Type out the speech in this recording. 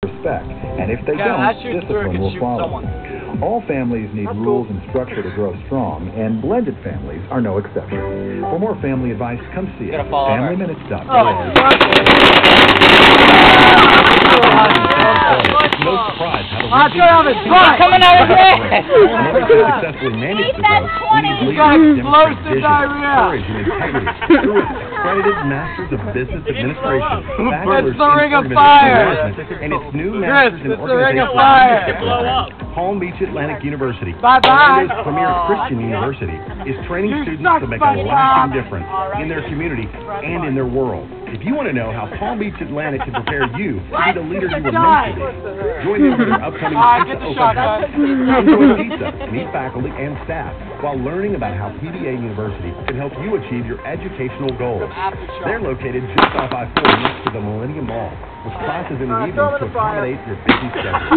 respect, and if they don't, discipline will follow. All families need rules and structure to grow strong, and blended families are no exception. For more family advice, come see us. FamilyMinutes.org. No surprise how to coming out of there. successfully manage the growth, we need leaders who demonstrate vision, courage, and integrity. Through accredited Masters of Business Administration, Bachelor's in Organizational Management, and its new Masters in Organizational Management. Palm Beach Atlantic University, Orlando's premier Christian university, is training students to make a lasting difference in their community and in their world. If you want to know how Palm Beach Atlantic can prepare you to be the leader you were meant to be, join them for their upcoming Pizza Open House. Enjoy pizza, meet faculty and staff, while learning about how PBA University can help you achieve your educational goals. They're located just off I-4 next to the Millennium Mall, with classes in the evenings to accommodate your busy schedule.